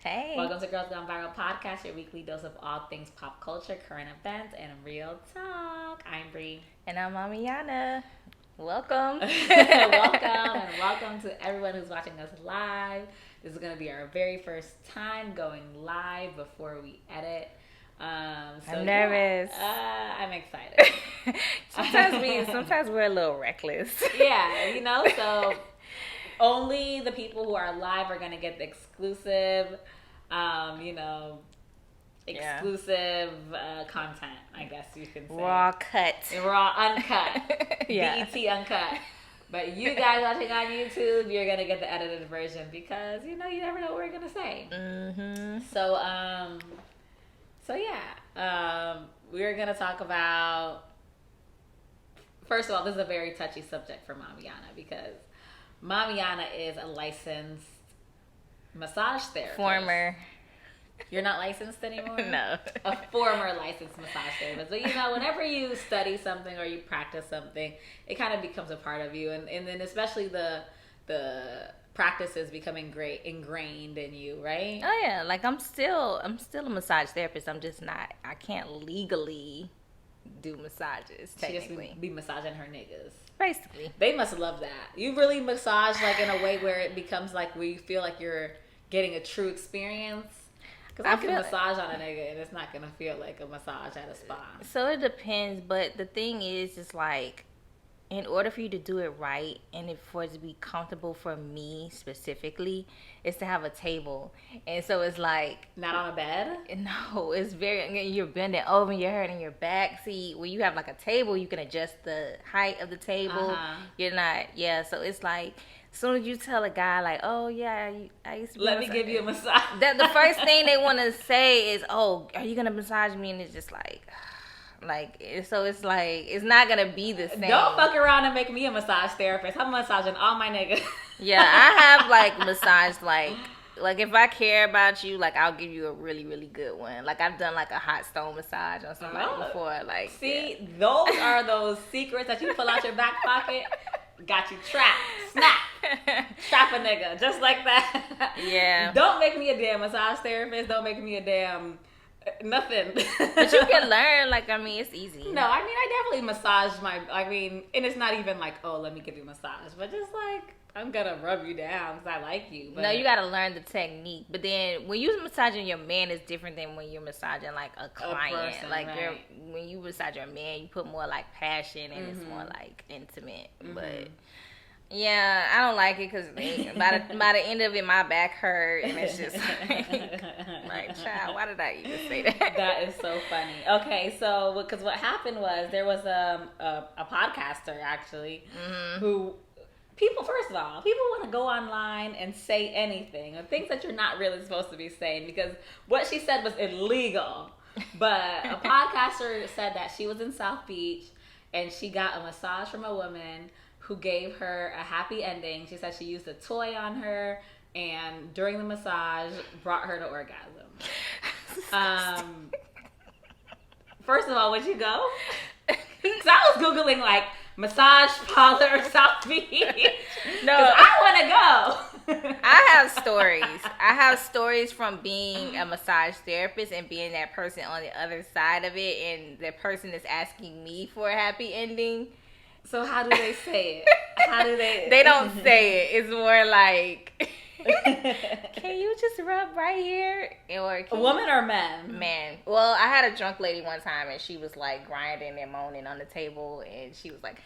Hey. Welcome to Girls Gone Viral Podcast, your weekly dose of all things pop culture, current events, and real talk. I'm Bree. And I'm Mami Yana. Welcome. welcome to everyone who's watching us live. This is going to be our very first time going live before we edit. I'm nervous. I'm excited. sometimes we're a little reckless. Yeah, so only the people who are live are going to get the exclusive, content, I guess you can say. Raw cut. Raw uncut. Yeah. BET uncut. But you guys watching on YouTube, you're going to get the edited version because, you never know what we're going to say. Mm-hmm. We're going to talk about, first of all, this is a very touchy subject for Mami Yana because Mami Yana is a licensed massage therapist. Former. You're not licensed anymore? No. A former licensed massage therapist. But whenever you study something or you practice something, it kind of becomes a part of you. And then especially the practices become ingrained in you, right? Oh yeah, like I'm still a massage therapist. I'm just not. I can't legally do massages. Technically, she just be massaging her niggas. Basically, they must love that. You really massage like in a way where it becomes like where you feel like you're getting a true experience. Because I can massage on a nigga and it's not gonna feel like a massage at a spa. So it depends, but the thing is, it's like, in order for you to do it right and for it to be comfortable for me specifically, is to have a table. And so it's like... Not on a bed? No, it's you're bending over, you're hurting your back. See, when you have like a table, you can adjust the height of the table. You're not, so it's like... As soon as you tell a guy, like, oh, yeah, I used to... Let me give you a massage. The first thing they want to say is, oh, are you going to massage me? And it's just like... so it's like, it's not going to be the same. Don't fuck around and make me a massage therapist. I'm massaging all my niggas. Yeah, I have, massaged, if I care about you, I'll give you a really, really good one. I've done, a hot stone massage on somebody before. See, those are those secrets that you pull out your back pocket. Got you trapped. Snap. Trap a nigga. Just like that. Yeah. Don't make me a damn massage therapist. Don't make me a damn nothing. But you can learn. It's easy. No, I definitely massage and it's not even let me give you a massage. But just I'm gonna rub you down because I like you. But... No, you gotta learn the technique. But then when you're massaging your man, it's different than when you're massaging a client. A person, right. When you massage your man, you put more passion and it's more intimate. Mm-hmm. But yeah, I don't like it because by the end of it, my back hurt and it's just child, why did I even say that? That is so funny. Okay, so because what happened was there was a podcaster actually who. First of all, people want to go online and say anything, or things that you're not really supposed to be saying, because what she said was illegal. But a podcaster said that she was in South Beach and she got a massage from a woman who gave her a happy ending. She said she used a toy on her and during the massage brought her to orgasm. First of all, would you go? Because I was Googling massage parlor South Beach. No, I want to go. I have stories from being a massage therapist and being that person on the other side of it, and the person is asking me for a happy ending. So how do they say it? How do they? They don't say it. It's more can you just rub right here? Or a woman or man? Man. Well, I had a drunk lady one time and she was grinding and moaning on the table and she was like,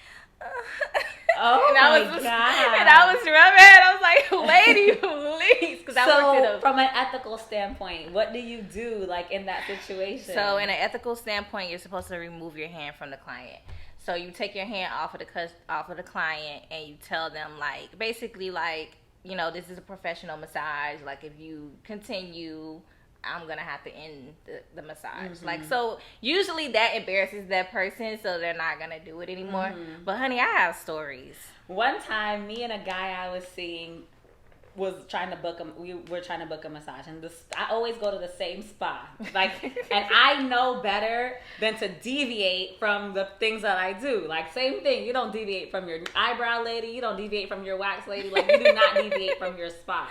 oh and my God. And I was rubbing and I was like, lady, please. So from an ethical standpoint, what do you do in that situation? So in an ethical standpoint, you're supposed to remove your hand from the client. So you take your hand off of the client and you tell them basically this is a professional massage. If you continue, I'm going to have to end the massage. Mm-hmm. So usually that embarrasses that person, so they're not going to do it anymore. Mm-hmm. But honey, I have stories. One time, me and a guy I was seeing was trying to book we were trying to book a massage, and I always go to the same spa, and I know better than to deviate from the things that I do. Same thing, you don't deviate from your eyebrow lady, you don't deviate from your wax lady, you do not deviate from your spa.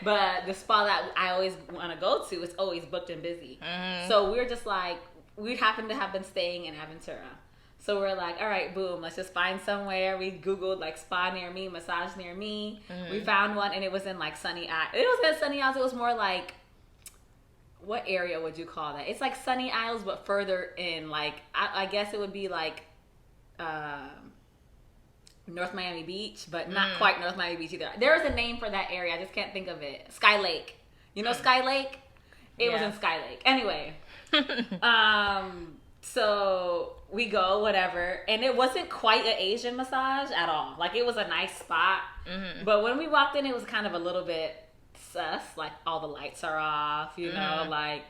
But the spa that I always want to go to is always booked and busy. So we're just like, we happen to have been staying in Aventura. So we're like, all right, boom, let's just find somewhere. We Googled like spa near me, massage near me. We found one, and it was in like Sunny Isles. It was in Sunny Isles. It was more like, what area would you call that? It's like Sunny Isles, but further in. Like, I guess it would be like North Miami Beach, but not quite North Miami Beach either. There is a name for that area. I just can't think of it. Sky Lake. You know Sky Lake? It was in Sky Lake. Anyway. So we go, whatever. And it wasn't quite an Asian massage at all. Like, it was a nice spot. But when we walked in, it was kind of a little bit sus. Like, all the lights are off, you know, like.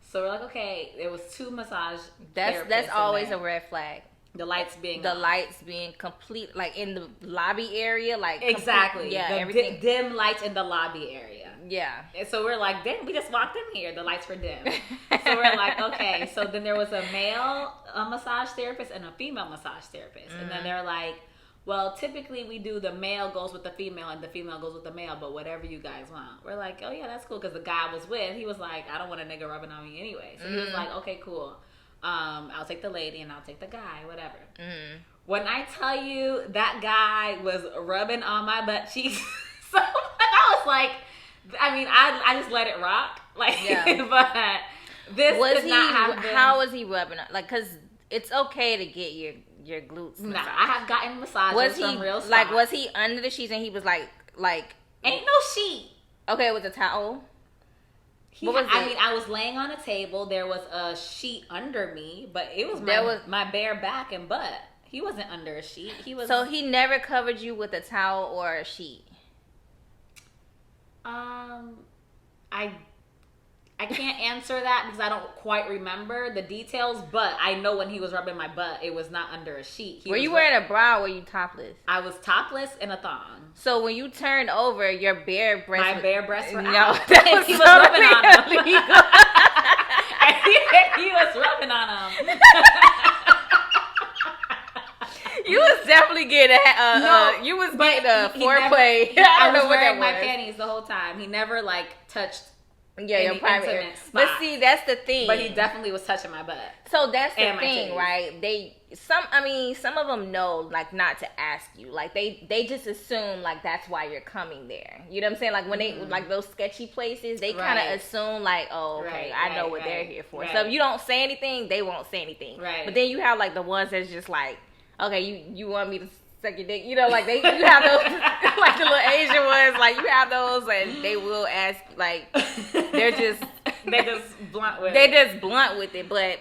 So we're like, okay, there was 2 massage therapists. That's always a red flag. The lights being complete, like in the lobby area, like exactly, yeah, the everything dim lights in the lobby area. Yeah, and so we're like, damn, we just walked in here, the lights were dim. So we're like, okay. So then there was a male massage therapist and a female massage therapist, and then they're like, well, typically we do the male goes with the female and the female goes with the male, but whatever you guys want. We're like, oh yeah, that's cool, because the guy I was with, he was like, I don't want a nigga rubbing on me anyway. So he was like, okay, cool. I'll take the lady and I'll take the guy, whatever. When I tell you that guy was rubbing on my butt cheeks, so I was like, I mean, I just let it rock, like, but this was could not have been. How was he rubbing on? Like, cause it's okay to get your glutes. Nah, I have gotten massages from real spots. Like, was he under the sheets and he was like ain't no sheet. Okay, with a towel. I was laying on a table. There was a sheet under me, but it was my bare back and butt. He wasn't under a sheet. He was. So he never covered you with a towel or a sheet. I can't answer that because I don't quite remember the details, but I know when he was rubbing my butt, it was not under a sheet. Were you wearing a bra or were you topless? I was topless in a thong. So when you turned over, your bare breasts... bare breasts were no, out. That was he was rubbing on them. He was rubbing on them. You was definitely getting you was getting a foreplay. I was wearing my panties the whole time. He never touched your private area. But see, that's the thing. But he definitely was touching my butt. So that's the thing, right? Some of them know not to ask you. Like they just assume that's why you're coming there. You know what I'm saying? Like when they those sketchy places, they kind of assume oh, okay, I know what they're here for. So if you don't say anything, they won't say anything. Right. But then you have the ones that's just okay, you want me to suck your dick? You know, you have those the little Asian ones. You have those, and they will ask. They're just blunt with. They're just blunt with it. But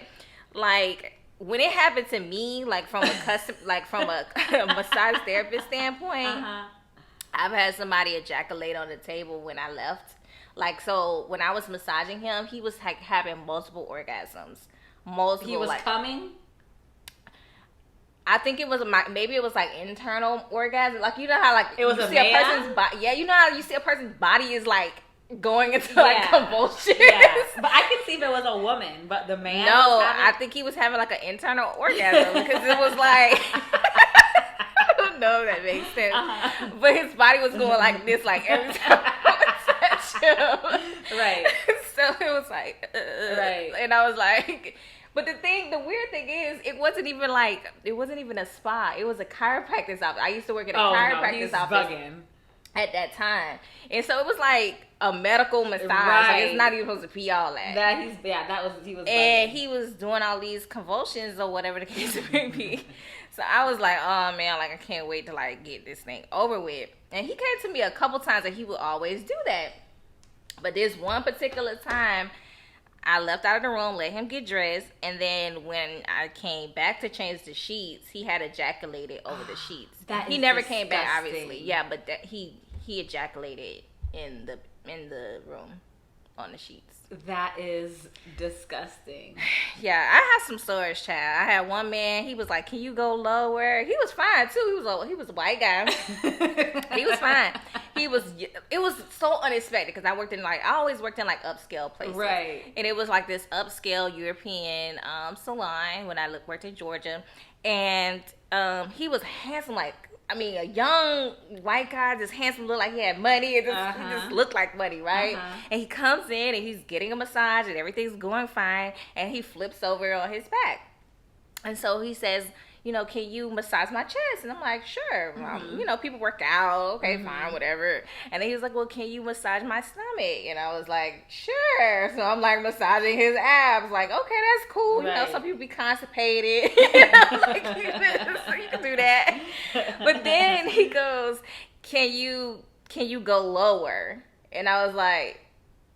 when it happened to me, from a custom, from a massage therapist standpoint, I've had somebody ejaculate on the table when I left. So when I was massaging him, he was having multiple orgasms. He was coming. I think it was maybe it was internal orgasm. You know how it was you a see a person's body. Yeah, you know how you see a person's body is going into convulsions. Yeah. But I could see if it was a woman, but the man. No, I think he was having an internal orgasm because it was I don't know if that makes sense. But his body was going like this every time I would touch him. Right. So it was right. And I was but the weird thing is, it wasn't even a spa. It was a chiropractor's office. I used to work at a chiropractor's office at that time, and so it was a medical massage. Right. It's not even supposed to be all that. He was. And bugging. he was doing all these convulsions or whatever the case may be. So I was oh man, I can't wait to get this thing over with. And he came to me a couple times, and he would always do that. But this one particular time, I left out of the room, let him get dressed, and then when I came back to change the sheets, he had ejaculated over the sheets. He never came back, obviously. Yeah, but he ejaculated in the room on the sheets. That is disgusting. Yeah, I have some stories, child. I had one man. He was "Can you go lower?" He was fine too. He was a white guy. He was fine. It was so unexpected because I always worked in upscale places, right? And it was this upscale European salon when I worked in Georgia, and he was handsome, I mean, a young white guy, just handsome, look like he had money. He just looked like money, right? And he comes in and he's getting a massage and everything's going fine. And he flips over on his back. And so he says, can you massage my chest? And I'm like, sure. People work out. Okay, fine, whatever. And then he was like, well, can you massage my stomach? And I was like, sure. So I'm like massaging his abs. Like, okay, that's cool. Right. Some people be constipated. So you can do that. But then he goes, can you go lower? And I was like,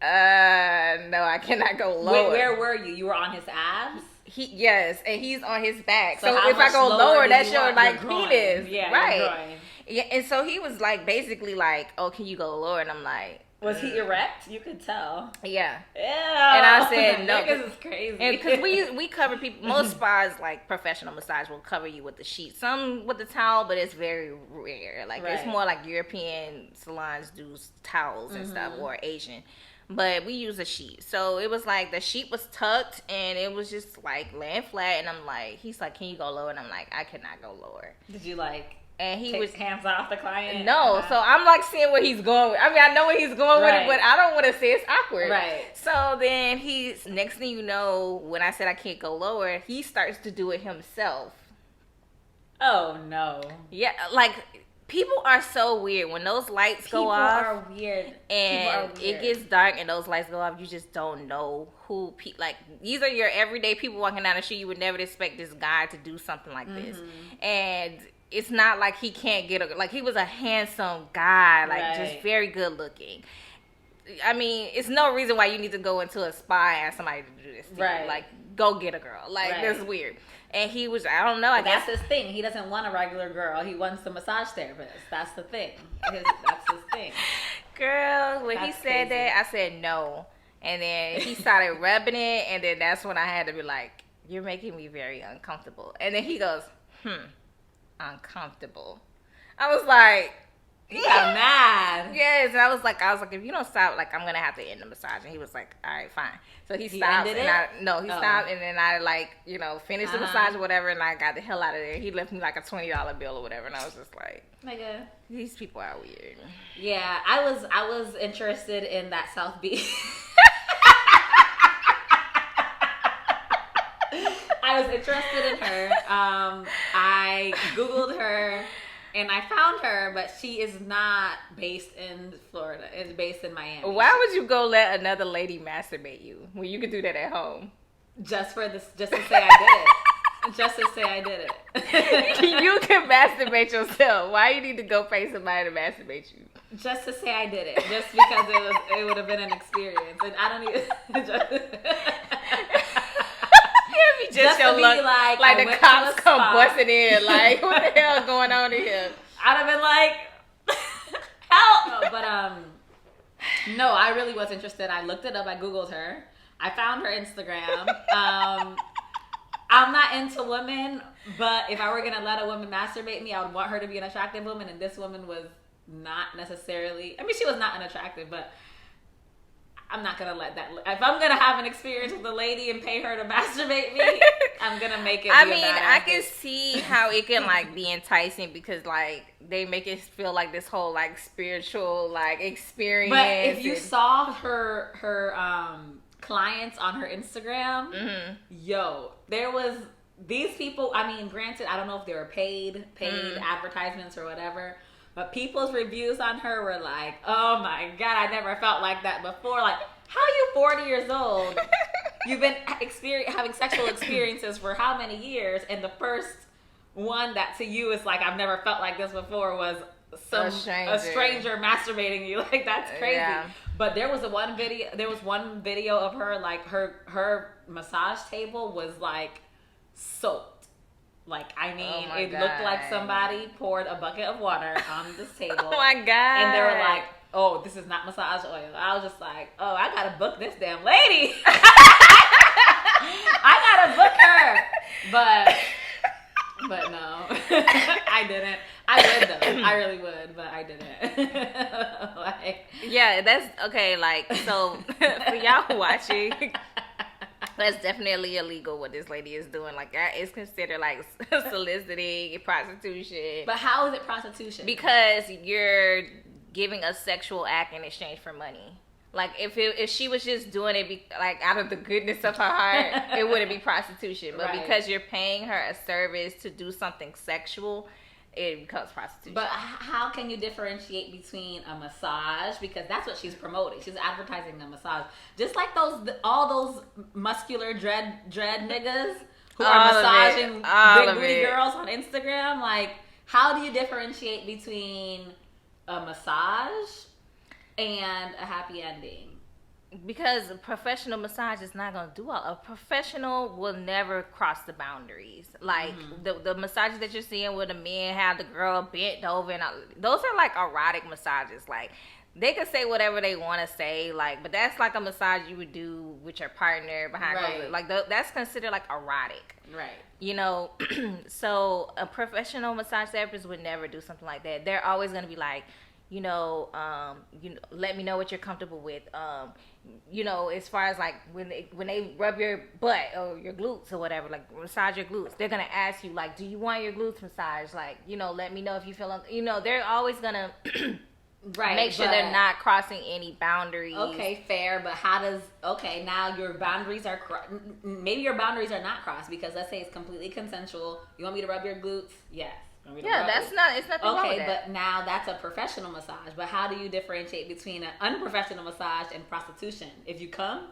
no, I cannot go lower. Where were you? You were on his abs? Yes, and he's on his back. So how if I go lower, that's your like groin? penis, Yeah, right? Yeah, and so he was like basically like, "Oh, can you go lower?" And I'm like, was he erect? You could tell. Yeah. Yeah. And I said no. Niggas is crazy. And because we cover people, most spas like professional massage will cover you with the sheet, some with the towel, but it's very rare. Like it's more like European salons do towels and stuff, or Asian. But we use a sheet. So it was like the sheet was tucked and it was just like laying flat. And I'm like, he's like, can you go lower? And I'm like, I cannot go lower. Did you like and he take was hands off the client? No. So I'm like seeing where he's going with. I mean, I know where he's going with it, but I don't want to say it's awkward. Right. So then next thing you know, when I said I can't go lower, he starts to do it himself. Oh, no. Yeah, like... People are so weird. When those lights go off, people are weird. And it gets dark and those lights go off, you just don't know who. Like, these are your everyday people walking down the street. You would never expect this guy to do something like this. And it's not like he can't like, he was a handsome guy, like, just very good looking. I mean, it's no reason why you need to go into a spa and ask somebody to do this to you. Like, go get a girl. Like, that's weird. And he was, I don't know, I guess. That's his thing. He doesn't want a regular girl. He wants the massage therapist. That's the thing. That's his thing. Girl, when he said that, I said no. And then he started rubbing it, and then that's when I had to be like, you're making me very uncomfortable. And then he goes, uncomfortable. I was like... He got mad. Yes, and I was like, if you don't stop, like, I'm gonna have to end the massage. And he was like, all right, fine. So he stopped, and he stopped, and then I finished the massage or whatever, and I got the hell out of there. He left me like a $20 bill or whatever, and I was just like, nigga, these people are weird. Yeah, I was interested in that South Beach. I was interested in her. I Googled her. And I found her, but she is not based in Florida. It's based in Miami. Why would you go let another lady masturbate you when you could do that at home? Just to say I did it. Just to say I did it. You can masturbate yourself. Why you need to go pay somebody to masturbate you? Just to say I did it. Just because it would have been an experience. And I don't even... Just your luck, like the cops come busting in, like, what the hell going on here? I'd have been like, help! No, but no, I really was interested. I looked it up. I Googled her. I found her Instagram. I'm not into women, but if I were gonna let a woman masturbate me, I would want her to be an attractive woman, and this woman was not necessarily. I mean, she was not unattractive, but I'm not gonna let that. If I'm gonna have an experience with a lady and pay her to masturbate me, I'm gonna make it. I can see how it can like be enticing because like they make it feel like this whole like spiritual like experience. But if you saw her clients on her Instagram, yo, there was these people. I mean, granted, I don't know if they were paid advertisements or whatever. But people's reviews on her were like, oh my God, I never felt like that before. Like, how are you 40 years old? You've been having sexual experiences for how many years? And the first one that to you is like, I've never felt like this before was a stranger masturbating you. Like, that's crazy. Yeah. But there was one video of her, like her massage table was like soaked. Like, I mean, it looked like somebody poured a bucket of water on this table. Oh my God. And they were like, oh, this is not massage oil. I was just like, oh, I gotta book this damn lady. I gotta book her. But no, I didn't. I would though. I really would, but I didn't. Yeah, that's okay. Like, so for y'all watching, That's definitely illegal what this lady is doing. Like that is considered like soliciting, prostitution. But how is it prostitution? Because you're giving a sexual act in exchange for money. Like if she was just doing it like out of the goodness of her heart, it wouldn't be prostitution. But because you're paying her a service to do something sexual, it becomes prostitution. But how can you differentiate between a massage, because that's what she's promoting? She's advertising a massage, just like all those muscular dread niggas who are massaging big booty girls on Instagram. Like, how do you differentiate between a massage and a happy ending? Because a professional massage is not going to do all. A professional will never cross the boundaries. Like the massages that you're seeing where the men have the girl bent over, and those are like erotic massages. Like they can say whatever they want to say, like, but that's like a massage you would do with your partner behind closed. Like that's considered like erotic. Right. You know, so a professional massage therapist would never do something like that. They're always going to be like, let me know what you're comfortable with. As far as like when they rub your butt or your glutes or whatever, like massage your glutes, they're gonna ask you like, do you want your glutes massaged? Like, let me know if you feel, they're always gonna make sure they're not crossing any boundaries. Okay, fair, but now your boundaries are maybe your boundaries are not crossed, because let's say it's completely consensual. You want me to rub your glutes? Yes. Yeah, it's nothing wrong with that. Okay, but now that's a professional massage. But how do you differentiate between an unprofessional massage and prostitution? If you come,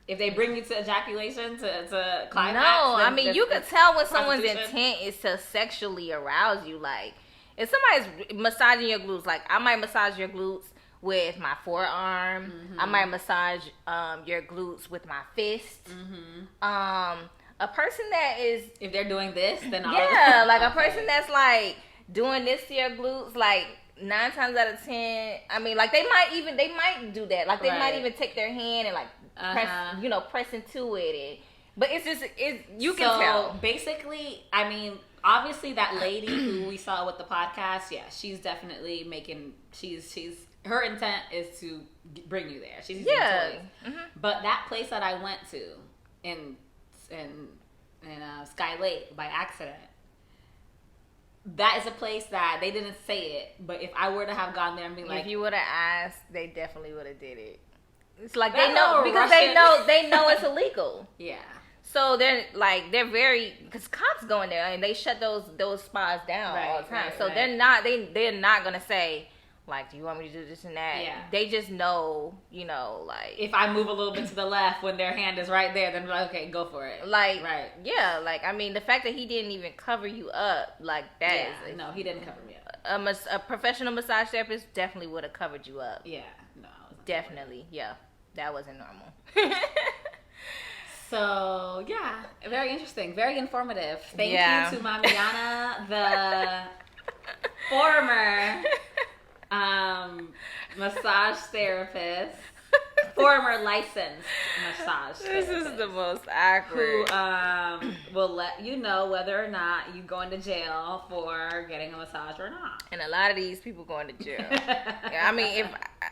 if they bring you to ejaculation, to climax. No, I mean, you could tell when someone's intent is to sexually arouse you. Like, if somebody's massaging your glutes, like I might massage your glutes with my forearm. I might massage your glutes with my fist. A person that is, if they're doing this, then like a person that's like doing this to your glutes, like 9 times out of 10, I mean, like they might do that. Like they might even take their hand and like press into it. But you can tell. So basically, I mean, obviously that lady who we saw with the podcast, yeah, she's definitely her intent is to bring you there. She's using toys. But that place that I went to in Sky Lake by accident, that is a place that they didn't say it, but if I were to have gone there and be like, if you would have asked, they definitely would have did it. It's like they know, because they know it's illegal. Yeah. So they're very, because cops go in there and they shut those spas down all the time. So they're not gonna say, like, do you want me to do this and that? Yeah. They just know, like, if I move a little bit to the left when their hand is right there, then they're like, okay, go for it. Like, yeah, like, I mean, the fact that he didn't even cover you up, like, that is. No, he didn't cover me up. A professional massage therapist definitely would have covered you up. Yeah, no. Definitely, yeah. That wasn't normal. So, yeah, very interesting, very informative. Thank you to Mamiana, the former massage therapist, former licensed massage therapist. This is the most awkward. Who will let you know whether or not you go into jail for getting a massage or not. And a lot of these people going to jail. I mean, I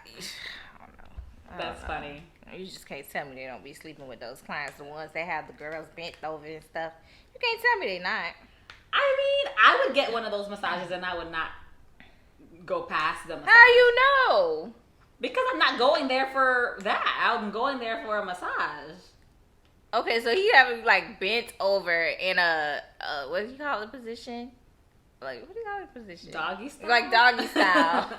don't know. That's funny. You just can't tell me they don't be sleeping with those clients, the ones that have the girls bent over and stuff. You can't tell me they not. I mean, I would get one of those massages and I would not go past the massage. How you know? Because I'm not going there for that. I'm going there for a massage. Okay, so he have like bent over in a what do you call the position? Like, what do you call the position? Doggy style? Like doggy style.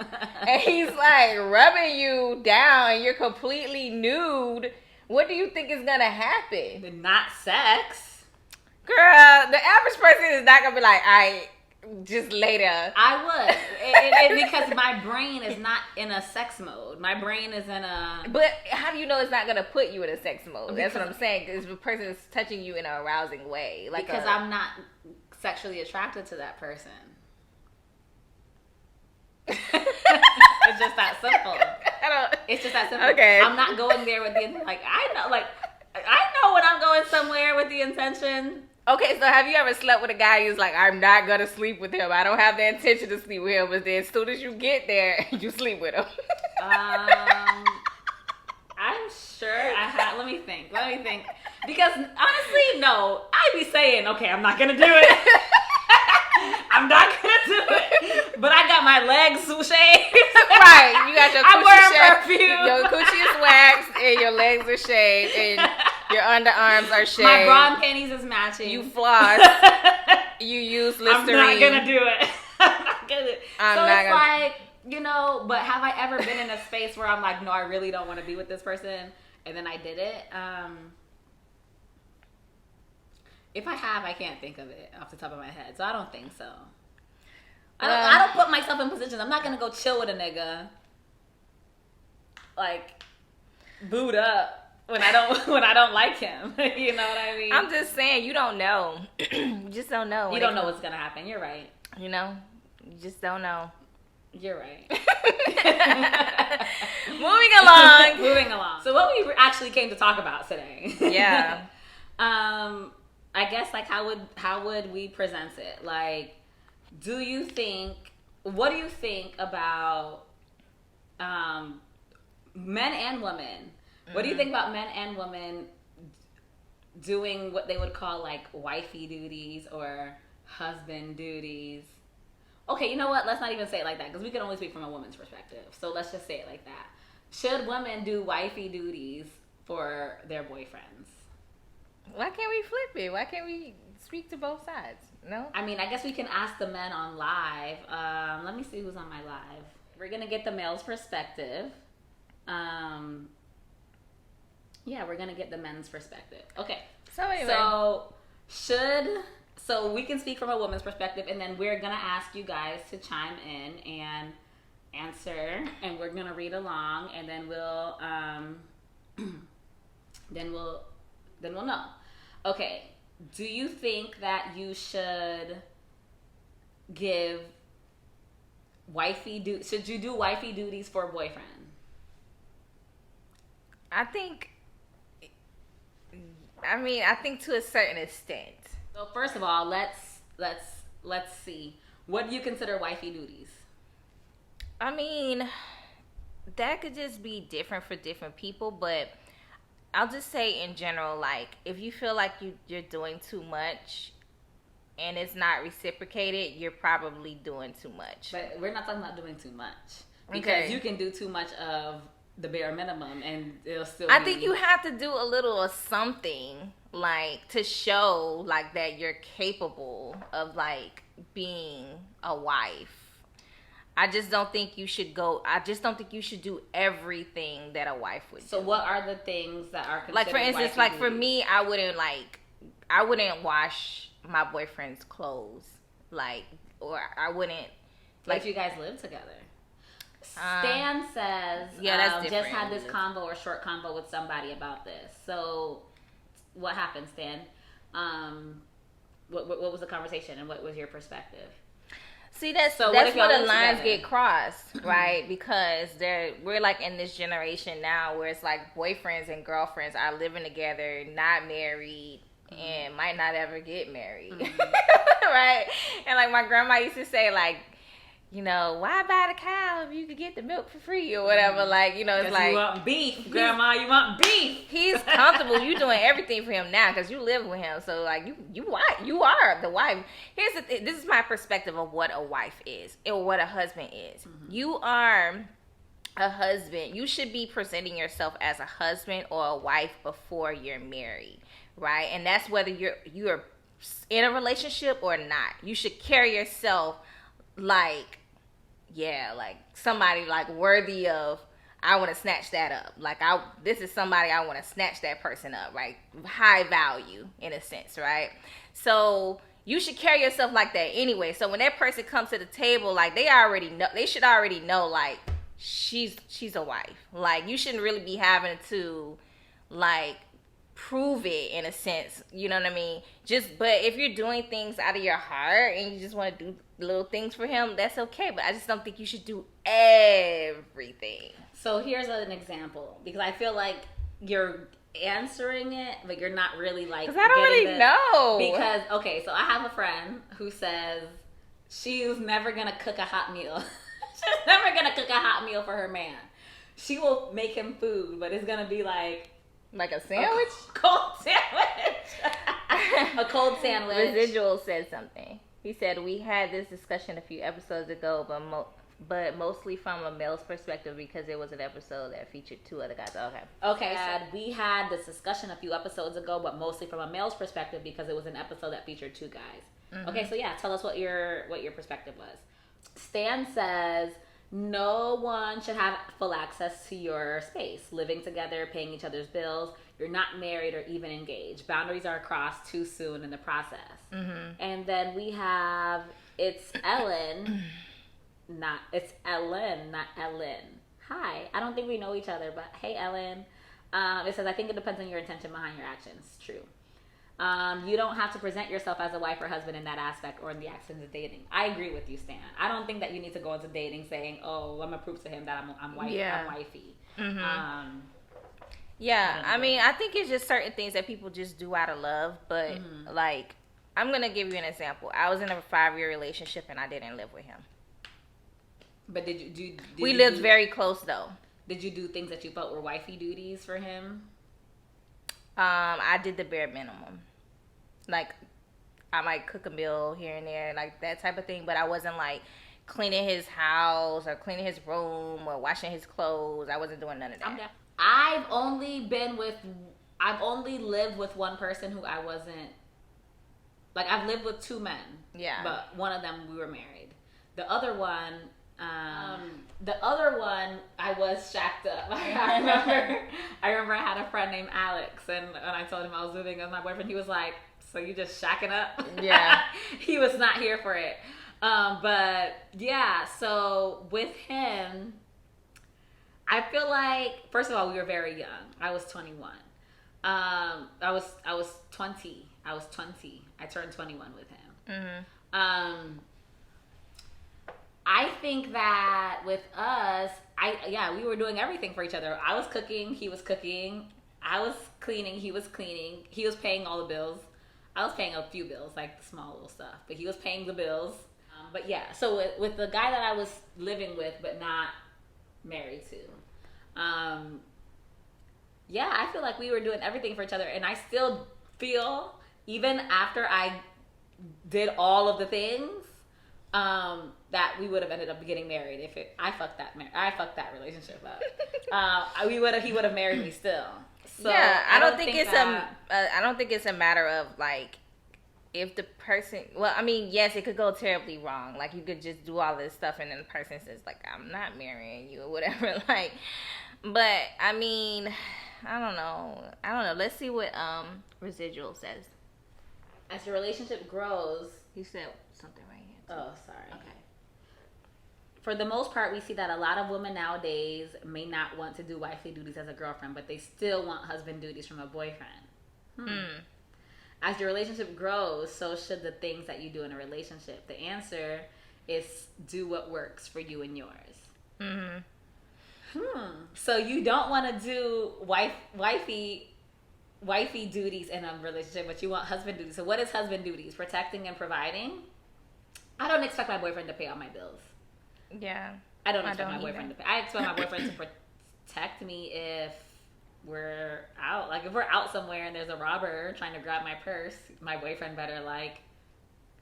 And he's like rubbing you down and you're completely nude. What do you think is gonna happen? Not sex. Girl, the average person is not gonna be like, just lay there. I would. Because my brain is not in a sex mode. My brain is in a... But how do you know it's not going to put you in a sex mode? That's what I'm saying. Because the person is touching you in an arousing way. Like because I'm not sexually attracted to that person. It's just that simple. It's just that simple. Okay. I'm not going there with the... I know when I'm going somewhere with the intention... Okay, so have you ever slept with a guy who's like, I'm not going to sleep with him. I don't have the intention to sleep with him. But then as soon as you get there, you sleep with him. I'm sure I have. Let me think. Because honestly, no. I'd be saying, okay, I'm not gonna do it. I'm not gonna do it. But I got my legs shaved. Right. You got your I'm coochie wearing shaved. perfume. Your coochie is waxed and your legs are shaved and your underarms are shaved. My bra and panties is matching. You floss. You use Listerine. I'm not gonna do it. I'm not gonna. Like, you know, but have I ever been in a space where I'm like, no, I really don't want to be with this person, and then I did it? If I have, I can't think of it off the top of my head, so I don't think so. I don't put myself in positions. I'm not gonna go chill with a nigga, like, boot up when I don't like him. You know what I mean? I'm just saying, you don't know. You just don't know. You don't know what's gonna happen. You're right. You know, you just don't know. You're right. Moving along. So what we actually came to talk about today. Yeah. I guess, like, how would we present it? Like, what do you think about men and women? What do you think about men and women doing what they would call, like, wifey duties or husband duties? Okay, you know what? Let's not even say it like that, because we can only speak from a woman's perspective. So let's just say it like that. Should women do wifey duties for their boyfriends? Why can't we flip it? Why can't we speak to both sides? No? I mean, I guess we can ask the men on live. Let me see who's on my live. We're going to get the male's perspective. Yeah, we're going to get the men's perspective. Okay. So anyway. So we can speak from a woman's perspective, and then we're going to ask you guys to chime in and answer, and we're going to read along, and then we'll know. Okay. Do you think that you should give should you do wifey duties for a boyfriend? I think to a certain extent. So first of all, let's see. What do you consider wifey duties? I mean, that could just be different for different people, but I'll just say in general, like, if you feel like you're doing too much and it's not reciprocated, you're probably doing too much. But we're not talking about doing too much. Because you can do too much of the bare minimum and it'll still I think you have to do a little of something, like, to show, like, that you're capable of, like, being a wife. I just don't think you should do everything that a wife would do. So what are the things that are considered like, for instance, wifey like, duties? for me, I wouldn't wash my boyfriend's clothes, like, or I wouldn't, like, if you guys live together. Stan says, that's just different. had this convo or short convo with somebody about this. So what happened, Stan? What was the conversation and what was your perspective? See, that's where the lines get crossed, right? Because we're like in this generation now where it's like boyfriends and girlfriends are living together, not married, and might not ever get married, right? And like my grandma used to say, like, you know, why buy the cow if you could get the milk for free or whatever? Like, you know, it's like, you want beef, Grandma. You want beef. He's comfortable. You doing everything for him now because you live with him. So like you are the wife. Here's the thing. This is my perspective of what a wife is or what a husband is. Mm-hmm. You are a husband. You should be presenting yourself as a husband or a wife before you're married, right? And that's whether you're in a relationship or not. You should carry yourself like, yeah, like somebody like worthy of, I want to snatch that up. Like, this is somebody I want to snatch that person up, right? High value in a sense, right? So you should carry yourself like that anyway. So when that person comes to the table, like they should already know, like, she's a wife. Like, you shouldn't really be having to, like, prove it in a sense, you know what I mean? But if you're doing things out of your heart and you just want to do little things for him, that's okay. But I just don't think you should do everything. So here's an example, because I feel like you're answering it, but you're not really like. Because I don't really know. Because okay, so I have a friend who says she's never gonna cook a hot meal. She's never gonna cook a hot meal for her man. she will make him food, but it's gonna be like a sandwich. Cold sandwich. A cold sandwich. Residual said something. He said we had this discussion a few episodes ago, but mostly from a male's perspective because it was an episode that featured two other guys. Okay. We had this discussion a few episodes ago, but mostly from a male's perspective because it was an episode that featured two guys. Mm-hmm. Okay, so yeah, tell us what your perspective was. Stan says no one should have full access to your space. Living together, paying each other's bills. You're not married or even engaged. Boundaries are crossed too soon in the process. Mm-hmm. And then we have it's Ellen. It's Ellen, not Ellen. Hi, I don't think we know each other, but hey, Ellen. It says, I think it depends on your intention behind your actions. True. You don't have to present yourself as a wife or husband in that aspect or in the actions of dating. I agree with you, Stan. I don't think that you need to go into dating saying, oh, I'm going to prove to him that I'm wifey. Mm-hmm. I mean, I think it's just certain things that people just do out of love, but like, I'm going to give you an example. I was in a 5-year relationship and I didn't live with him. But we lived very close though. Did you do things that you felt were wifey duties for him? I did the bare minimum. Like, I might cook a meal here and there, like that type of thing, but I wasn't like cleaning his house or cleaning his room or washing his clothes. I wasn't doing none of that. I've only lived with one person who I wasn't, like, I've lived with 2 men. Yeah. But one of them, we were married. The other one, I was shacked up. I remember I had a friend named Alex, and when I told him I was moving with my boyfriend, he was like, so you just shacking up? Yeah. He was not here for it. But yeah, so with him, I feel like, first of all, we were very young. I was 21. I was 20. I turned 21 with him. Mm-hmm. I think that with us, we were doing everything for each other. I was cooking, he was cooking. I was cleaning, he was cleaning. He was paying all the bills. I was paying a few bills, like the small little stuff, but he was paying the bills. But yeah, so with the guy that I was living with, but not married to, I feel like we were doing everything for each other, and I still feel, even after I did all of the things, that we would have ended up getting married if I fucked that relationship up. He would have married me still. So yeah, I don't think it's a matter of like, if the person, well, I mean, yes, it could go terribly wrong. Like, you could just do all this stuff and then the person says like, I'm not marrying you or whatever. Like, but I mean, I don't know. Let's see what Residual says. As your relationship grows, he said something right here too. Oh, sorry. Okay. For the most part, we see that a lot of women nowadays may not want to do wifely duties as a girlfriend, but they still want husband duties from a boyfriend. As your relationship grows, so should the things that you do in a relationship. The answer is do what works for you and yours. So you don't want to do wifey duties in a relationship, but you want husband duties. So what is husband duties? Protecting and providing? I don't expect my boyfriend to pay all my bills. Yeah. I don't expect my boyfriend to pay. I expect my boyfriend to protect me if we're out. Like, if we're out somewhere and there's a robber trying to grab my purse, my boyfriend better, like,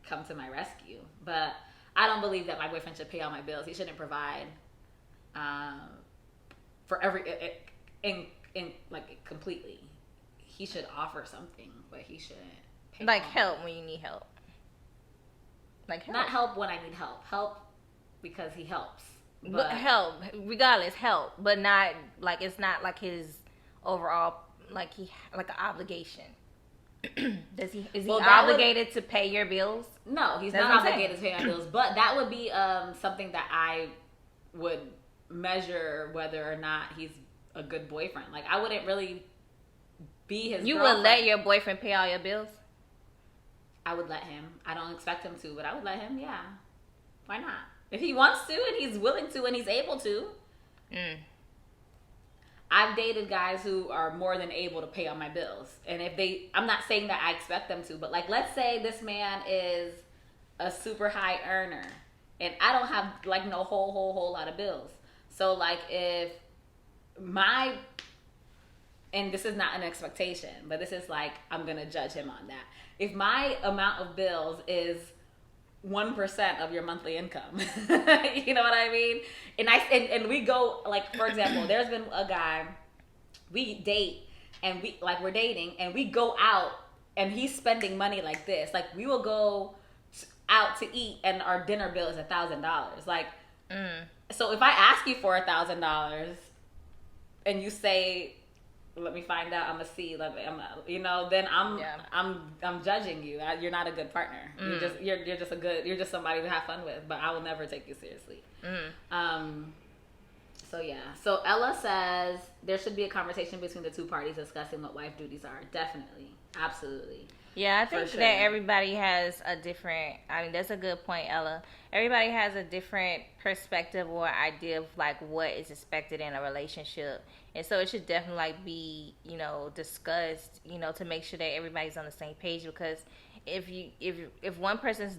come to my rescue. But I don't believe that my boyfriend should pay all my bills. He shouldn't provide for completely. He should offer something, but he shouldn't pay. Like, help when you need help. Like, help. Not help when I need help. Help because he helps. But help, regardless, help. But not, like, it's not like his overall, like, an obligation. Is he obligated to pay your bills? No, he's not obligated to pay my bills. But that would be something that I would measure whether or not he's a good boyfriend. Like, I wouldn't really be his You girlfriend. would let your boyfriend pay all your bills? I would let him. I don't expect him to, but I would let him, yeah. Why not? If he wants to and he's willing to and he's able to. I've dated guys who are more than able to pay all my bills. And I'm not saying that I expect them to, but like, let's say this man is a super high earner and I don't have like no whole lot of bills. So like, if my, and this is not an expectation, but this is like, I'm going to judge him on that. If my amount of bills is 1% of your monthly income, you know what I mean? And we go, like, for example, there's been a guy, we date, and we're dating, and we go out, and he's spending money like this. Like, we will go out to eat, and our dinner bill is $1,000. Like, so if I ask you for $1,000, and you say, let me find out, I'm a C, then I'm judging you. You're not a good partner. You're just somebody to have fun with, but I will never take you seriously. So yeah. So Ella says there should be a conversation between the two parties discussing what wife duties are. Definitely. Absolutely. Yeah, I think that everybody has a different, that's a good point, Ella. Everybody has a different perspective or idea of like what is expected in a relationship. And so it should definitely like be, discussed, to make sure that everybody's on the same page, because if one person's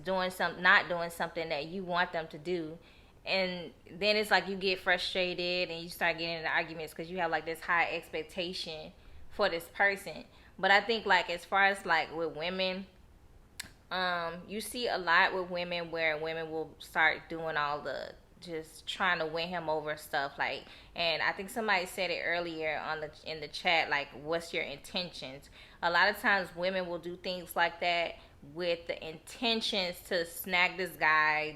not doing something that you want them to do, and then it's like you get frustrated and you start getting into arguments because you have like this high expectation for this person. But I think like as far as like with women, you see a lot with women where women will start doing all the just trying to win him over stuff, like, and I think somebody said it earlier in the chat, like, what's your intentions? A lot of times women will do things like that with the intentions to snag this guy,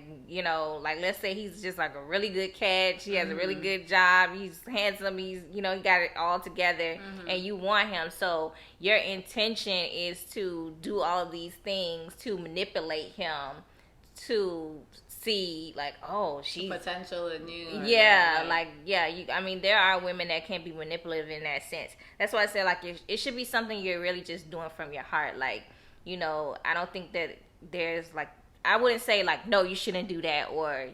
like, let's say he's just like a really good catch, he has a really good job, he's handsome, he's, he got it all together, and you want him. So your intention is to do all of these things to manipulate him, to see like, oh, she's potential in you. There are women that can be manipulative in that sense. That's why I say like it should be something you're really just doing from your heart. Like, I don't think that there's like, I wouldn't say like, no, you shouldn't do that, or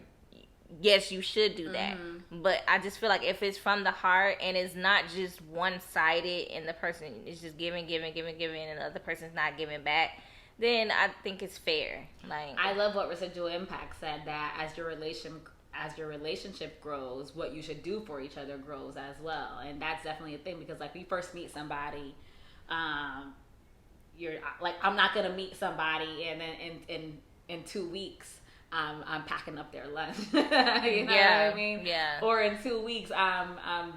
yes, you should do that. But I just feel like if it's from the heart and it's not just one-sided and the person is just giving, and the other person's not giving back, then I think it's fair. Like, I love what Residual Impact said, that as your relationship grows, what you should do for each other grows as well. And that's definitely a thing, because like, we first meet somebody, you're like, I'm not gonna meet somebody and then in 2 weeks I'm packing up their lunch. You know what I mean? Yeah. Or in 2 weeks I'm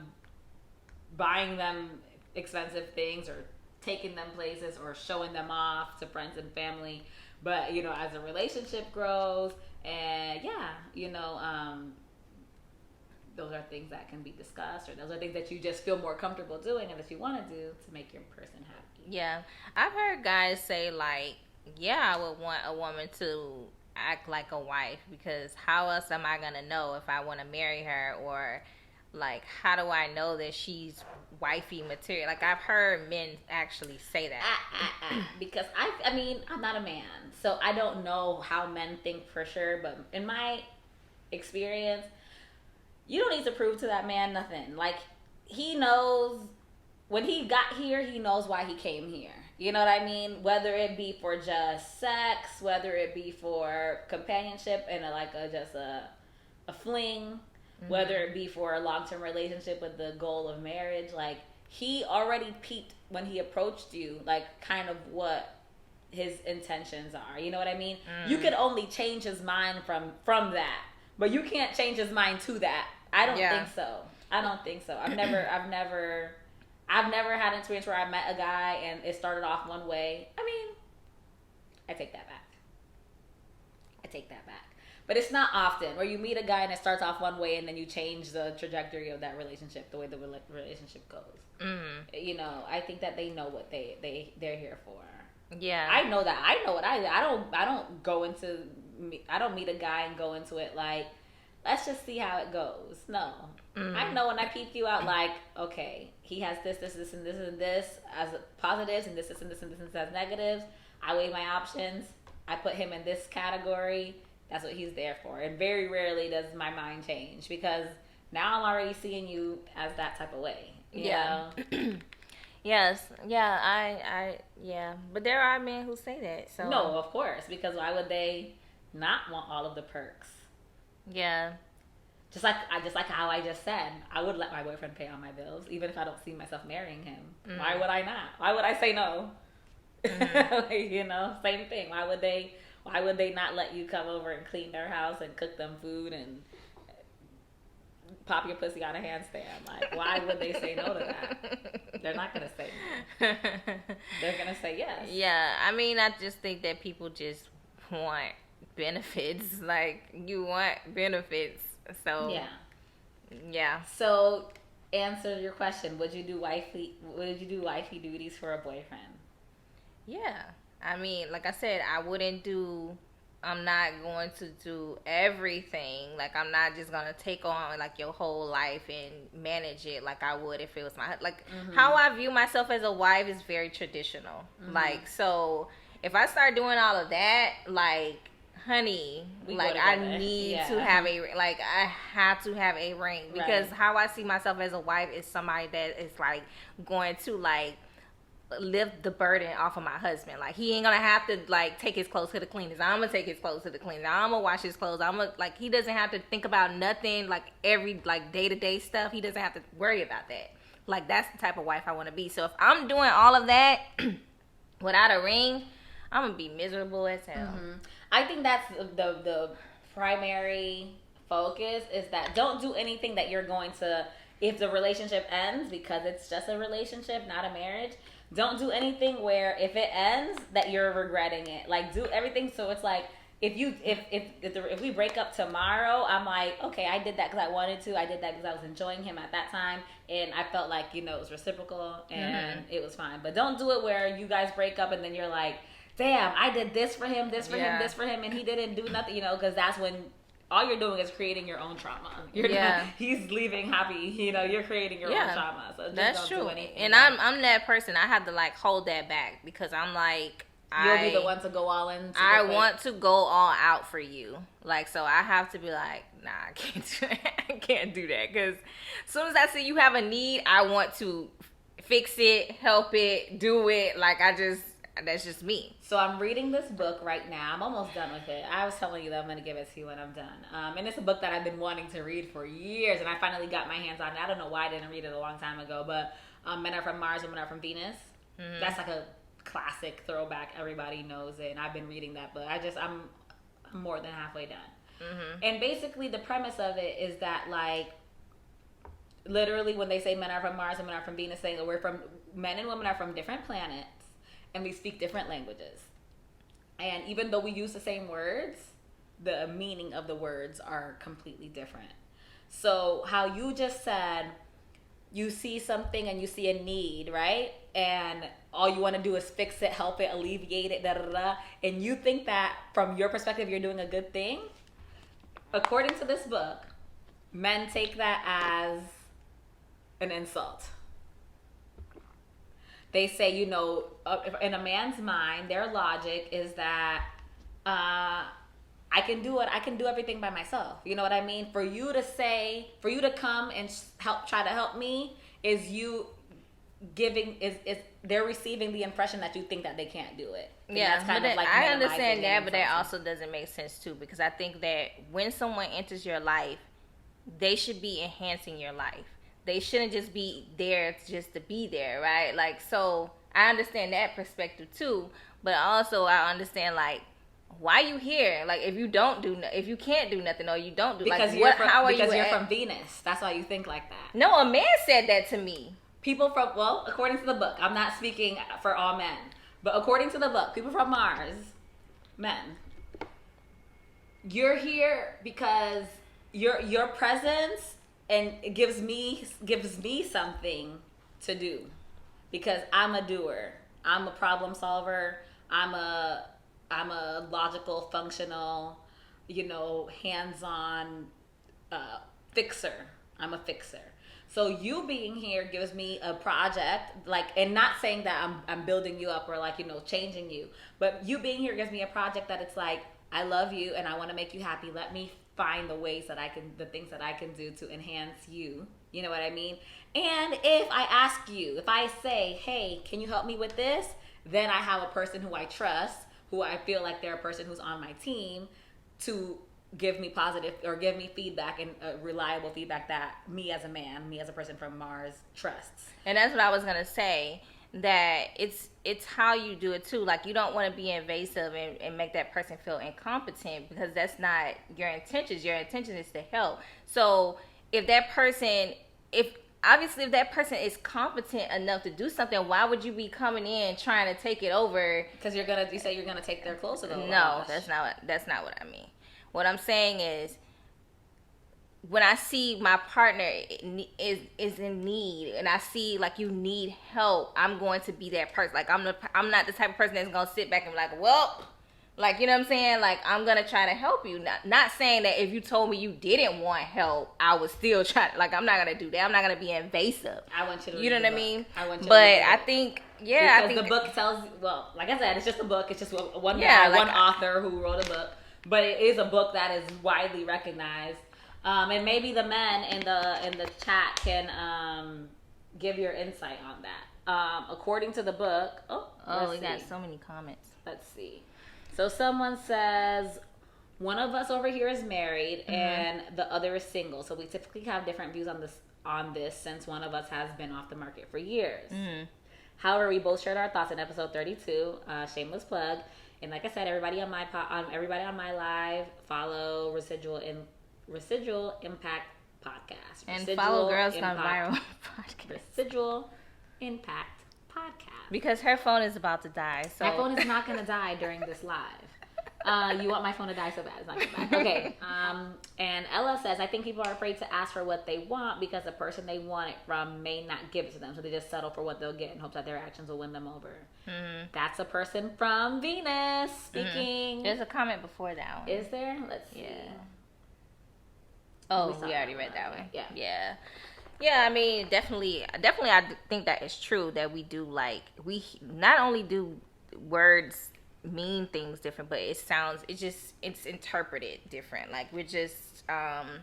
buying them expensive things, or taking them places, or showing them off to friends and family. But as a relationship grows, and those are things that can be discussed, or those are things that you just feel more comfortable doing and that you want to do to make your person happy. Yeah, I've heard guys say like, yeah, I would want a woman to act like a wife, because how else am I gonna know if I want to marry her? Or like, how do I know that she's wifey material? Like, I've heard men actually say that. Because I'm not a man, so I don't know how men think for sure, but in my experience, you don't need to prove to that man nothing. Like, he knows when he got here, he knows why he came here. You know what I mean? Whether it be for just sex, whether it be for companionship and just a fling, whether it be for a long-term relationship with the goal of marriage. Like, he already peeped when he approached you, like, kind of what his intentions are. You know what I mean? You could only change his mind from that, but you can't change his mind to that. I don't think so. I've never had an experience where I met a guy and it started off one way. I take that back. But it's not often where you meet a guy and it starts off one way and then you change the trajectory of that relationship, the way the relationship goes. I think that they know what they're here for. Yeah, I know that. I know what I don't meet a guy and go into it like, let's just see how it goes. No. I know when I peep you out, like, okay, he has this, and this as positives, and this, and this, and this, and this as negatives. I weigh my options. I put him in this category. That's what he's there for. And very rarely does my mind change, because now I'm already seeing you as that type of way. You know? Yes. Yeah, yeah. But there are men who say that. So no, of course, because why would they not want all of the perks? Yeah. Just like how I just said, I would let my boyfriend pay all my bills, even if I don't see myself marrying him. Mm-hmm. Why would I not? Why would I say no? Mm-hmm. Like, you know, same thing. Why would they not let you come over and clean their house and cook them food and pop your pussy on a handstand? Like, why would they say no to that? They're not gonna say no. They're gonna say yes. Yeah, I mean, I just think that people just want benefits. Like, you want benefits. So yeah. So, answer your question. Would you do wifey duties for a boyfriend? Yeah. I mean, like I said, I'm not going to do everything. Like, I'm not just gonna take on like your whole life and manage it like I would if it was my like. Mm-hmm. How I view myself as a wife is very traditional. Mm-hmm. Like, so if I start doing all of that, like, honey, like, I need to have I have to have a ring, because how I see myself as a wife is somebody that is like going to like lift the burden off of my husband. Like, he ain't gonna have to like take his clothes to the cleaners. I'm gonna take his clothes to the cleaners. I'm gonna wash his clothes. He doesn't have to think about nothing, like every like day-to-day stuff. He doesn't have to worry about that. Like, that's the type of wife I want to be. So if I'm doing all of that without a ring, I'm gonna be miserable as hell. Mm-hmm. I think that's the primary focus, is that don't do anything that you're going to, if the relationship ends, because it's just a relationship, not a marriage, don't do anything where if it ends that you're regretting it. Like, do everything so it's like, if we break up tomorrow, I'm like, okay, I did that because I wanted to. I did that because I was enjoying him at that time, and I felt like, you know, it was reciprocal and it was fine. But don't do it where you guys break up and then you're like, damn, I did this for him, this for him, this for him, and he didn't do nothing, you know, because that's when all you're doing is creating your own trauma. He's leaving happy, you know, you're creating your own trauma. So that's true. And I'm that person. I have to like hold that back, because I'm like, you'll be the one to go all in. I want to go all out for you. Like, so I have to be like, nah, I can't do that. I can't do that. Because as soon as I see you have a need, I want to fix it, help it, do it. Like, that's just me. So I'm reading this book right now. I'm almost done with it. I was telling you that I'm going to give it to you when I'm done. And it's a book that I've been wanting to read for years, and I finally got my hands on it. I don't know why I didn't read it a long time ago, but Men Are From Mars, Women Are From Venus. Mm-hmm. That's like a classic throwback. Everybody knows it, and I've been reading that book. I'm more than halfway done. Mm-hmm. And basically the premise of it is that, like, literally when they say men are from Mars and women are from Venus, saying that men and women are from different planets, and we speak different languages. And even though we use the same words, the meaning of the words are completely different. So how you just said, you see something and you see a need, right? And all you want to do is fix it, help it, alleviate it, and you think that from your perspective you're doing a good thing. According to this book, men take that as an insult. They say, you know, in a man's mind, their logic is that I can do everything by myself. You know what I mean? For you to come and try to help me, is you giving, is they're receiving the impression that you think that they can't do it. And yeah, but I understand that, but that also doesn't make sense too, because I think that when someone enters your life, they should be enhancing your life. They shouldn't just be there just to be there, right? Like, so I understand that perspective too, but also I understand, like, why you here? Like, if you can't do nothing, or you don't do, because like, because you're from Venus. That's why you think like that. No, a man said that to me. According to the book, I'm not speaking for all men, but according to the book, people from Mars, men, you're here because your presence and it gives me something to do, because I'm a doer. I'm a problem solver. I'm a logical, functional, you know, hands-on fixer. I'm a fixer. So you being here gives me a project, like, and not saying that I'm building you up or, like, you know, changing you, but you being here gives me a project that it's like, I love you and I want to make you happy. Let me find the things that I can do to enhance you. You know what I mean? And if I say, hey, can you help me with this? Then I have a person who I trust, who I feel like they're a person who's on my team, to give me positive or give me feedback and reliable feedback that me as a man, me as a person from Mars trusts. And that's what I was gonna say. That it's how you do it too. Like, you don't want to be invasive and make that person feel incompetent, because that's not your intentions. Your intention is to help. So if that person is competent enough to do something, why would you be coming in trying to take it over? Because you say you're gonna take their clothes away. No, that's not what I mean. What I'm saying is, when I see my partner is in need, and I see like you need help, I'm going to be that person. Like, I'm not the type of person that's gonna sit back and be like, well, like, you know what I'm saying? Like, I'm gonna try to help you. Not saying that if you told me you didn't want help, I would still try. Like, I'm not gonna do that. I'm not gonna be invasive. I want you to. You know what I mean? I want you. But I think, because I think the book tells. Well, like I said, it's just a book. It's just one guy, one author who wrote a book. But it is a book that is widely recognized. And maybe the men in the chat can give your insight on that. According to the book, we got so many comments. Let's see. So someone says, one of us over here is married and the other is single. So we typically have different views on this since one of us has been off the market for years. Mm-hmm. However, we both shared our thoughts in episode 32. Shameless plug. And like I said, everybody on my live, follow Residual Impact Podcast. And follow Girls Gone Viral Podcast. Residual Impact Podcast. Because her phone is about to die. So my phone is not going to die during this live. You want my phone to die so bad. It's not going to die. Okay. And Ella says, I think people are afraid to ask for what they want because the person they want it from may not give it to them. So they just settle for what they'll get in hopes that their actions will win them over. Mm-hmm. That's a person from Venus speaking. Mm-hmm. There's a comment before that one. Is there? Let's see. Yeah. Oh, we already read that one. Yeah. Yeah, I mean, definitely, I think that is true, that we do, like, we not only do words mean things different, but it's interpreted different. Like, we're just, certain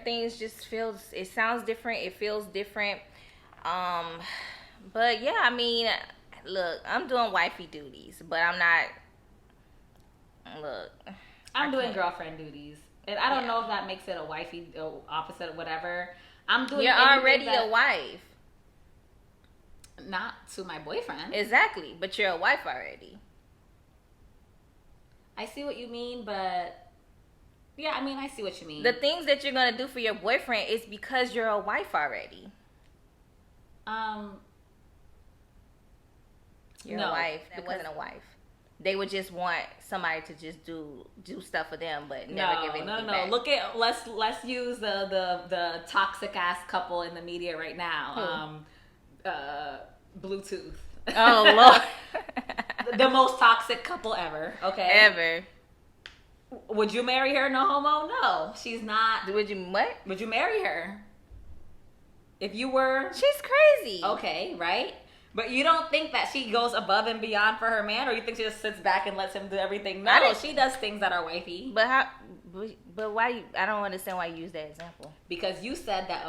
things just it sounds different, it feels different. But yeah, I mean, look, I'm doing wifey duties, but I'm doing girlfriend duties. And I don't know if that makes it a wifey or opposite or whatever. I'm doing. You're already a wife. Not to my boyfriend. Exactly, but you're a wife already. I see what you mean, but yeah, I mean, I see what you mean. The things that you're gonna do for your boyfriend is because you're a wife already. You're a wife. That wasn't a wife. They would just want somebody to just do stuff for them, but never give anything back. Look at let's use the toxic ass couple in the media right now. Bluetooth. Oh Lord, the most toxic couple ever. Okay, ever. Would you marry her? No homo. No, she's not. Would you what? Would you marry her? If you were, she's crazy. Okay, right. But you don't think that she goes above and beyond for her man, or you think she just sits back and lets him do everything? No, she does things that are wifey. But how? But why? I don't understand why you use that example. Because you said that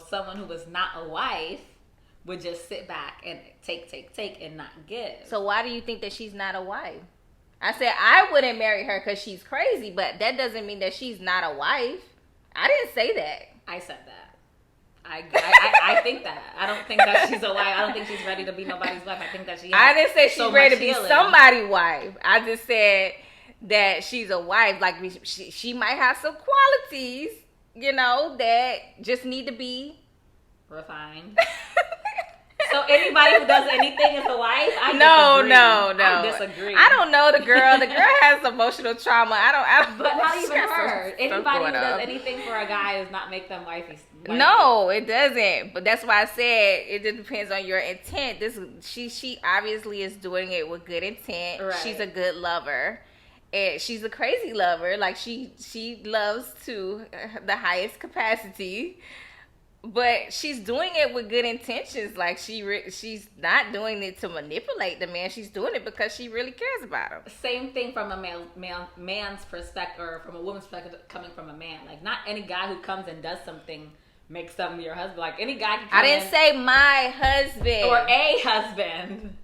someone who was not a wife would just sit back and take and not give. So why do you think that she's not a wife? I said I wouldn't marry her because she's crazy, but that doesn't mean that she's not a wife. I didn't say that. I said that. I think that. I don't think that she's a wife. I don't think she's ready to be nobody's wife. I think that she has I didn't say she's ready to be somebody's wife. I just said that she's a wife. Like, she might have some qualities, that just need to be refined. So anybody who does anything is a wife? No. I disagree. I don't know the girl. The girl has emotional trauma. I don't. But not even her. Anybody who does anything for a guy does not make them wifey. No, it doesn't. But that's why I said it just depends on your intent. She obviously is doing it with good intent. Right. She's a good lover. And she's a crazy lover. Like, she loves to the highest capacity. But she's doing it with good intentions. Like, she's not doing it to manipulate the man. She's doing it because she really cares about him. Same thing from a man's perspective, or from a woman's perspective coming from a man. Like, not any guy who comes and does something makes them your husband. Like, any guy can come I didn't say my husband. Or a husband.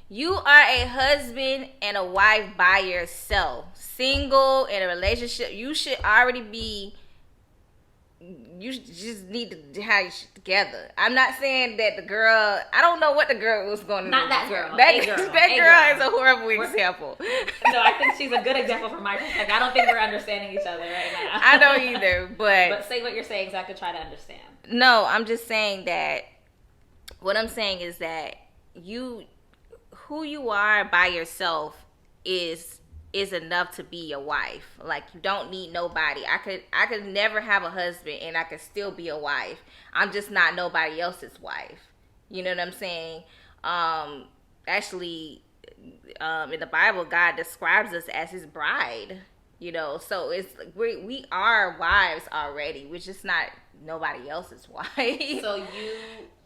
You are a husband and a wife by yourself, single in a relationship. You should already be. You just need to have your shit together. I'm not saying that the girl. I don't know what the girl was going to do. Not that girl. That girl. girl is a horrible example. No, I think she's a good example from my perspective. I don't think we're understanding each other right now. I don't either, but say what you're saying so I could try to understand. No, I'm just saying that. What I'm saying is that who you are by yourself is enough to be your wife. Like, you don't need nobody. I could never have a husband and I could still be a wife. I'm just not nobody else's wife. You know what I'm saying? Actually, in the Bible, God describes us as his bride. You know, so it's we are wives already. We're just not nobody else's wife. So you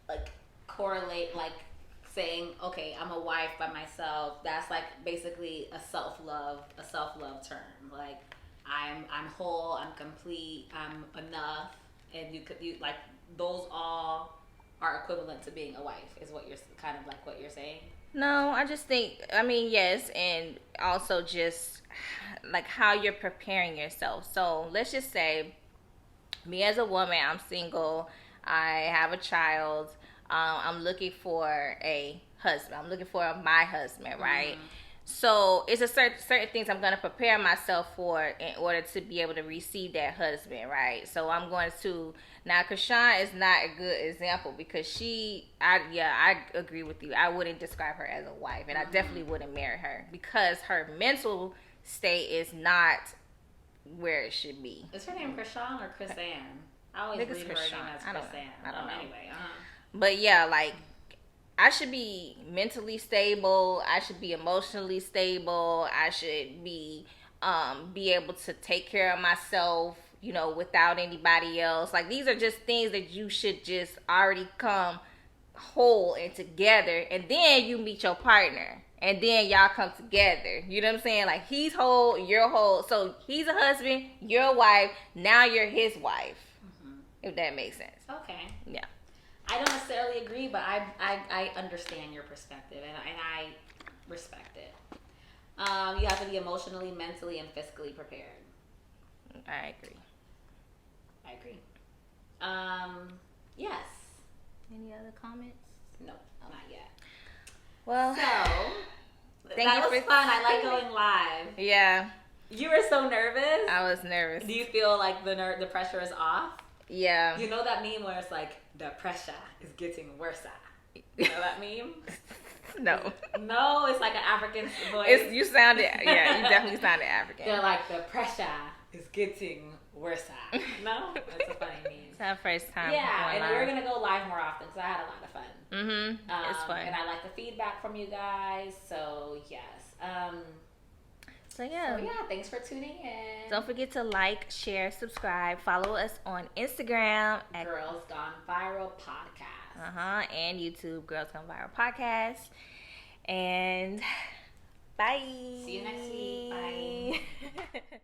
like correlate like saying, okay, I'm a wife by myself. That's like basically a self-love term. Like I'm whole, I'm complete, I'm enough, and you like those all are equivalent to being a wife. Is what you're kind of like what you're saying? No, I just think, I mean, yes, and also just like how you're preparing yourself. So let's just say, me as a woman, I'm single, I have a child, I'm looking for a husband. I'm looking for my husband, right? Mm-hmm. So it's a certain things I'm going to prepare myself for in order to be able to receive that husband, right? So I'm going to, now Krishan is not a good example because I agree with you. I wouldn't describe her as a wife, and I definitely wouldn't marry her because her mental state is not where it should be. Is her name Krishan or Chris Ann? I always read her name as Chris Ann. I don't know. Anyway, But yeah, like, I should be mentally stable. I should be emotionally stable. I should be able to take care of myself, you know, without anybody else. Like, these are just things that you should just already come whole and together. And then you meet your partner. And then y'all come together. You know what I'm saying? Like, he's whole, you're whole. So he's a husband, you're a wife. Now you're his wife. Mm-hmm. If that makes sense. Okay. Yeah. I don't necessarily agree, but I understand your perspective, and I respect it. You have to be emotionally, mentally, and physically prepared. I agree. Yes. Any other comments? No, not yet. Well, so that was fun. I like going live. Yeah. You were so nervous. I was nervous. Do you feel like the pressure is off? Yeah. You know that meme where it's like, the pressure is getting worse. You know that meme? No. No, it's like an African voice. You sounded, yeah, you definitely sounded African. They're like, the pressure is getting worse. No? That's a funny meme. It's our first time. Yeah, and we're going to go live more often because I had a lot of fun. Mm-hmm. It's fun. And I like the feedback from you guys. So, yes. So yeah, thanks for tuning in. Don't forget to like, share, subscribe, follow us on Instagram at Girls Gone Viral Podcast. And YouTube, Girls Gone Viral Podcast. And bye. See you next week. Bye.